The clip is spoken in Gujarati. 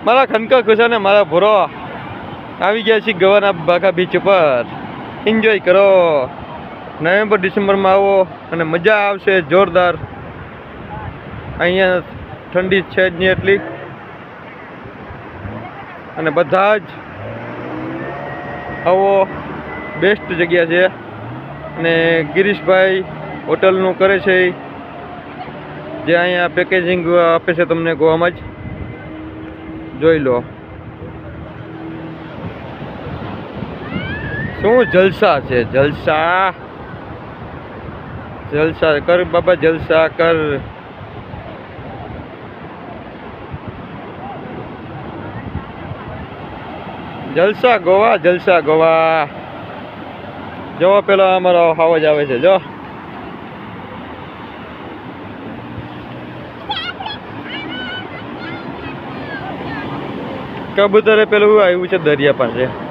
મારા ખનકા ખુશા ને મારા ભોરો આવી ગયા છે ગવાના બાકા બીચ પર. એન્જોય કરો. નવેમ્બર ડિસેમ્બરમાં આવો અને મજા આવશે જોરદાર. અહીંયા ઠંડી છે જ નહીં એટલી, અને બધા જ આવો. બેસ્ટ જગ્યા છે. અને ગિરીશભાઈ હોટલનું કરે છે, જે અહીંયા પેકેજિંગ આપે છે તમને ગોવામાં જ. જોઈ લો શું જલસા છે. જલસા જલસા કર બાબા, જલસા કર. જલસા ગોવા, જલસા ગોવા. જો પેલો અમારો અવાજ આવે છે. જો કબૂતરે પેલું આવ્યું છે દરિયા પાસે.